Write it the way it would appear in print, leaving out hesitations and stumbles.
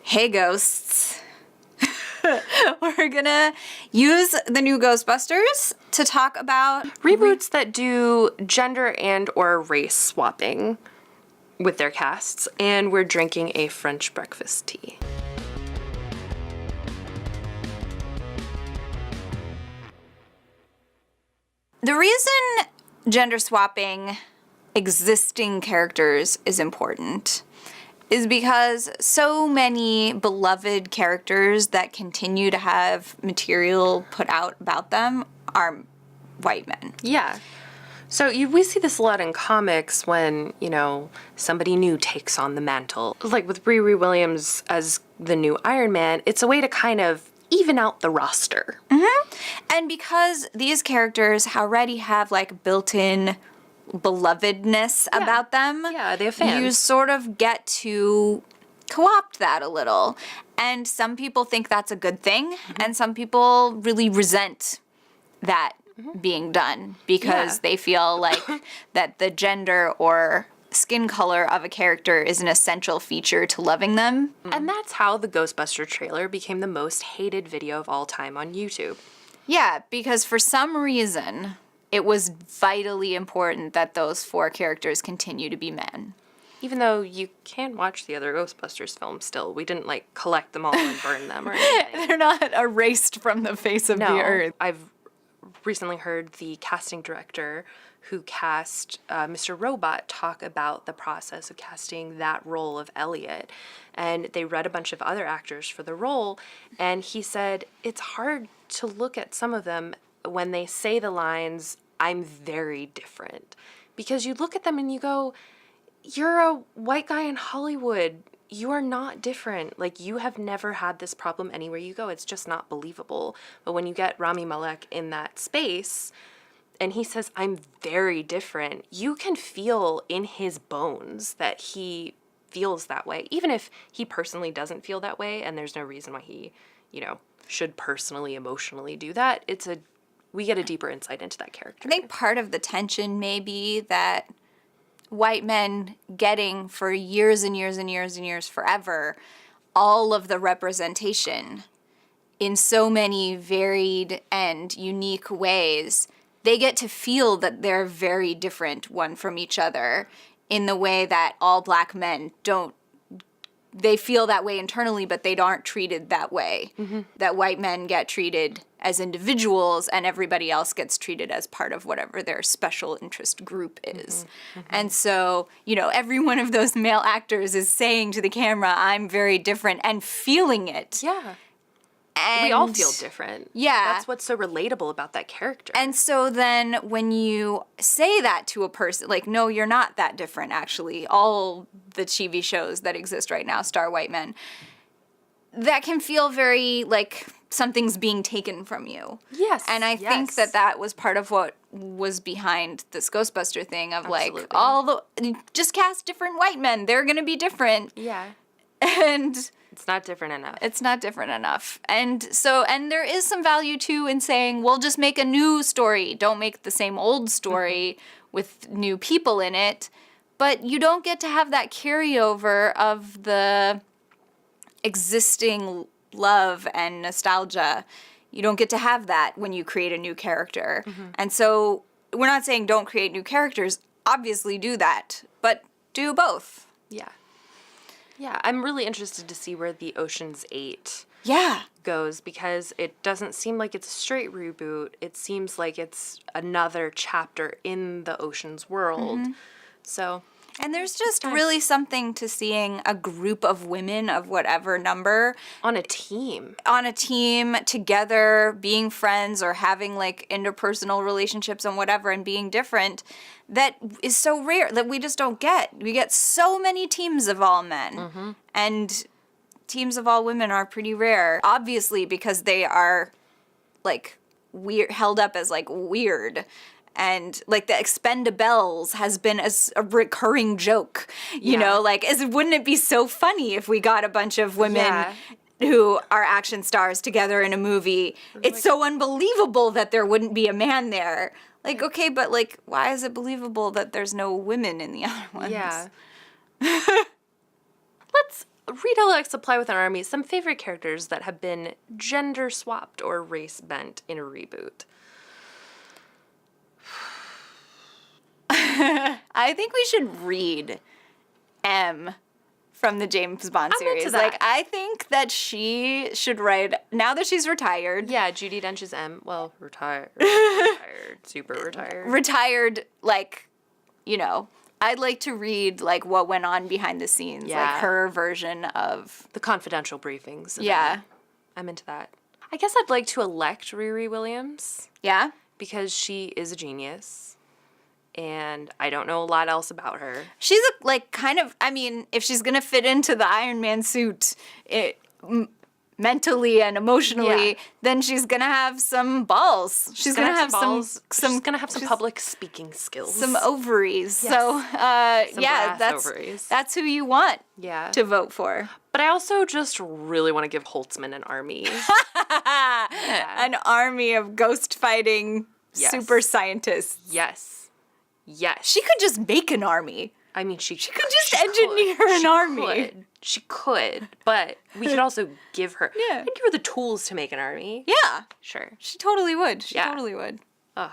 Hey ghosts. We're gonna use the new Ghostbusters to talk about reboots that do gender and or race swapping with their casts, and we're drinking a French breakfast tea. The reason gender swapping existing characters is important is because so many beloved characters that continue to have material put out about them are white men. Yeah. So we see this a lot in comics when, somebody new takes on the mantle. Like with Riri Williams as the new Iron Man, it's a way to kind of even out the roster. Mm-hmm. And because these characters already have like built-in belovedness about them, Yeah, they have fans. You sort of get to co-opt that a little. And some people think that's a good thing, and some people really resent that being done because they feel like that the gender or skin color of a character is an essential feature to loving them. And that's how the Ghostbuster trailer became the most hated video of all time on YouTube. Yeah, because for some reason, it was vitally important that those four characters continue to be men. Even though you can watch the other Ghostbusters films still. We didn't, collect them all and burn them or anything. They're not erased from the face of the earth. I've recently heard the casting director who cast Mr. Robot talk about the process of casting that role of Elliot. And they read a bunch of other actors for the role, and he said it's hard to look at some of them when they say the lines, "I'm very different." Because you look at them and you go, you're a white guy in Hollywood. You are not different. You have never had this problem anywhere you go. It's just not believable. But when you get Rami Malek in that space and he says, "I'm very different," you can feel in his bones that he feels that way. Even if he personally doesn't feel that way, and there's no reason why he, should personally, emotionally do that. We get a deeper insight into that character. I think part of the tension may be that white men getting for years and years and years and years forever all of the representation in so many varied and unique ways, they get to feel that they're very different one from each other in the way that all black men don't. They feel that way internally, but they aren't treated that way. Mm-hmm. That white men get treated as individuals and everybody else gets treated as part of whatever their special interest group is. Mm-hmm. Mm-hmm. And so, every one of those male actors is saying to the camera, "I'm very different," and feeling it. Yeah. And we all feel different. Yeah. That's what's so relatable about that character. And so then when you say that to a person, no, you're not that different, actually. All the TV shows that exist right now star white men. That can feel very like something's being taken from you. Yes. And I think that was part of what was behind this Ghostbuster thing of just cast different white men. They're going to be different. Yeah. And it's not different enough. It's not different enough. And there is some value, too, in saying, well, just make a new story. Don't make the same old story with new people in it. But you don't get to have that carryover of the existing love and nostalgia. You don't get to have that when you create a new character. Mm-hmm. And so we're not saying don't create new characters. Obviously do that. But do both. Yeah. Yeah, I'm really interested to see where the Ocean's 8 goes, because it doesn't seem like it's a straight reboot. It seems like it's another chapter in the Ocean's world. Mm-hmm. So, and there's just really something to seeing a group of women of whatever number on a team together, being friends or having interpersonal relationships and whatever, and being different. That is so rare that we just don't get. We get so many teams of all men, and teams of all women are pretty rare. Obviously, because they are weird, held up as weird. And the Expendables has been a recurring joke, you know, wouldn't it be so funny if we got a bunch of women who are action stars together in a movie? It's so unbelievable that there wouldn't be a man there. Okay, but why is it believable that there's no women in the other ones? Yeah. Read Alex apply with an army. Some favorite characters that have been gender swapped or race bent in a reboot. I think we should read M from the James Bond I'm into series. that. Like, I think that she should write, now that she's retired. Yeah, Judi Dench's M. Well, retired. Retired. Super retired. Retired, like, you know, I'd like to read, like, what went on behind the scenes. Yeah. Like, her version of... The confidential briefings. Yeah. I'm into that. I guess I'd like to elect Riri Williams Yeah? because she is a genius. And I don't know a lot else about her. She's, like, kind of... I mean, if she's gonna fit into the Iron Man suit... mentally and emotionally, Yeah. then she's gonna have some balls. She's gonna have balls. some She's gonna have some public speaking skills. some ovaries. Yes. So Some yeah, brass ovaries. that's who you want Yeah. to vote for. But I also just really want to give Holtzman an army. An army of ghost fighting Yes. super scientists. Yes. Yes. She could just make an army. I mean, she could just engineer an army. She could, but we could also give her. Yeah. We'd give her the tools to make an army. Yeah, Sure. she totally would. She Yeah. totally would. Ugh.